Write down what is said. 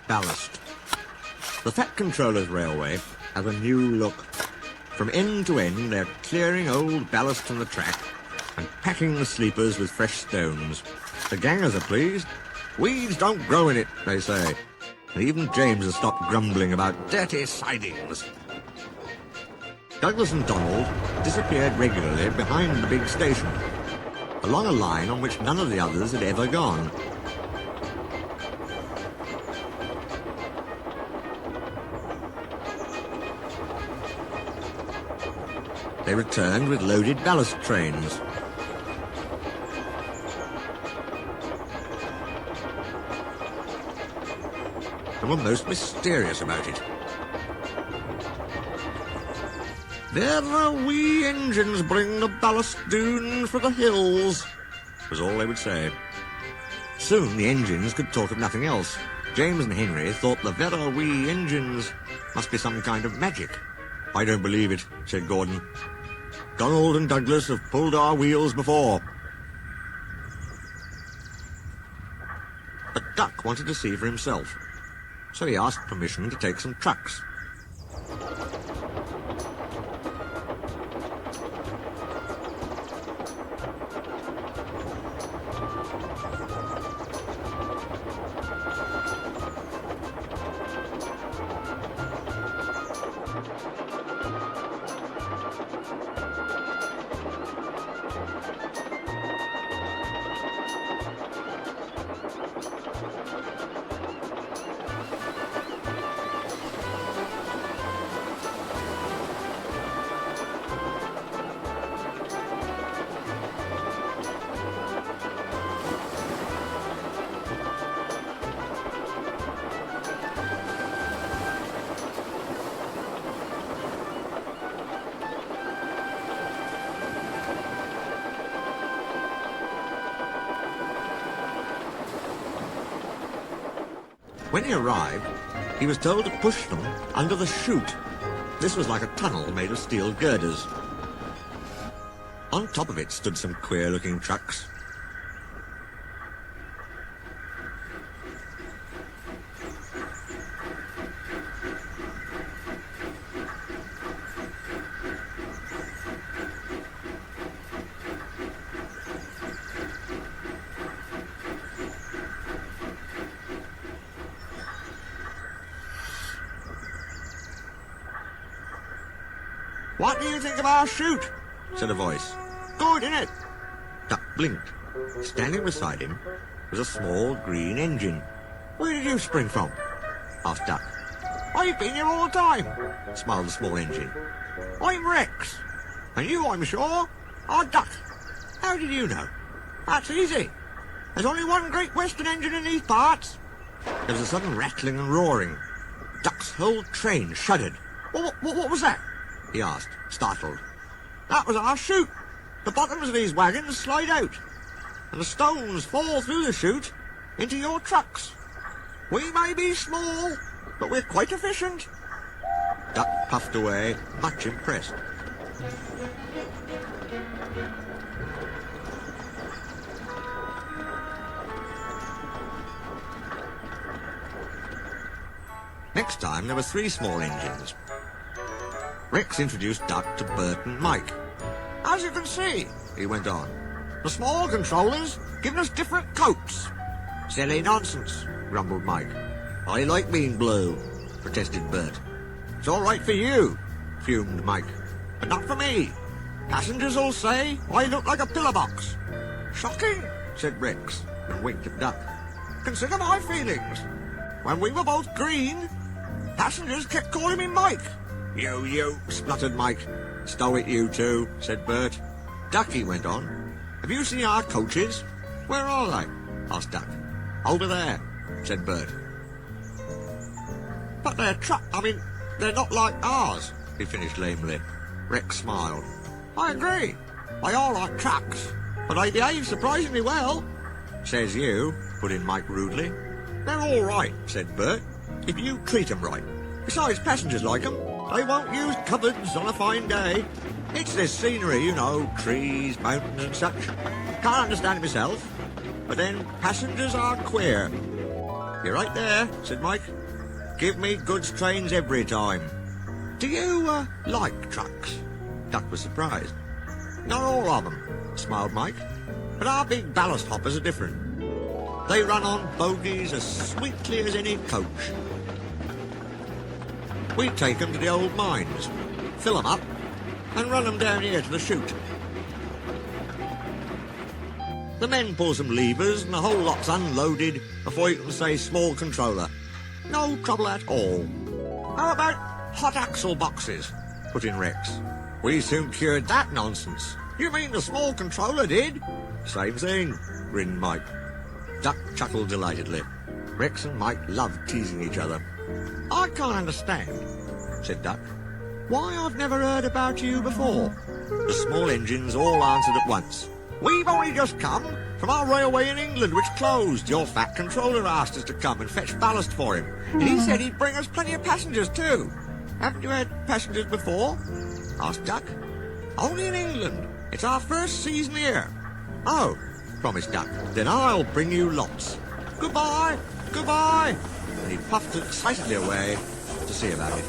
Ballast. The Fat Controller's Railway has a new look. From end to end, they're clearing old ballast from the track and packing the sleepers with fresh stones. The gangers are pleased. Weeds don't grow in it, they say. And even James has stopped grumbling about dirty sidings. Douglas and Donald disappeared regularly behind the big station, along a line on which none of the others had ever gone. They returned with loaded ballast trains. They were most mysterious about it. "There the wee engines bring the ballast doon for the hills," was all they would say. Soon the engines could talk of nothing else. James and Henry thought the "very wee engines" must be some kind of magic. "I don't believe it," said Gordon. "Donald and Douglas have pulled our wheels before." But Duck wanted to see for himself, so he asked permission to take some trucks. When he arrived, he was told to push them under the chute. This was like a tunnel made of steel girders. On top of it stood some queer-looking trucks. "What do you think of our chute?" said a voice. "Good, isn't it?" Duck blinked. Standing beside him was a small green engine. "Where did you spring from?" asked Duck. "I've been here all the time," smiled the small engine. "I'm Rex. And you, I'm sure, are Duck. How did you know?" "That's easy. There's only one Great Western engine in these parts." There was a sudden rattling and roaring. Duck's whole train shuddered. What was that?" he asked, startled. "That was our chute. The bottoms of these wagons slide out, and the stones fall through the chute into your trucks. We may be small, but we're quite efficient." Duck puffed away, much impressed. Next time there were 3 small engines. Rex introduced Duck to Bert and Mike. "As you can see," he went on, "the small controllers giving us different coats." "Silly nonsense," grumbled Mike. "I like being blue," protested Bert. "It's all right for you," fumed Mike, "but not for me. Passengers'll say I look like a pillar box." "Shocking," said Rex, and winked at Duck. "Consider my feelings. When we were both green, passengers kept calling me Mike." You, spluttered Mike. "Stow it, you two," said Bert. "Ducky," went on, "have you seen our coaches?" "Where are they?" asked Duck. "Over there," said Bert. "But they're they're not like ours," he finished lamely. Rex smiled. "I agree. They are like trucks, but they behave surprisingly well." "Says you," put in Mike rudely. "They're all right," said Bert, "if you treat 'em right. Besides, passengers like 'em. They won't use cupboards on a fine day. It's this scenery, you know, trees, mountains and such. Can't understand it myself. But then passengers are queer." "You're right there," said Mike. give me goods trains every time. Do you, like trucks? Duck was surprised. Not all of them, smiled Mike. But our big ballast hoppers are different. They run on bogies as sweetly as any coach. We take them to the old mines, fill them up, and run them down here to the chute. The men pull some levers and the whole lot's unloaded before you can say small controller. No trouble at all. How about hot axle boxes? Put in Rex. We soon cured that nonsense. You mean the small controller did? Same thing, grinned Mike. Duck chuckled delightedly. Rex and Mike loved teasing each other. I can't understand, said Duck, why I've never heard about you before. The small engines all answered at once. We've only just come from our railway in England, which closed. Your fat controller asked us to come and fetch ballast for him. And he said he'd bring us plenty of passengers, too. Haven't you had passengers before? Asked Duck. Only in England. It's our first season here. Oh, promised Duck. Then I'll bring you lots. Goodbye, goodbye. And he puffed excitedly away to see about it.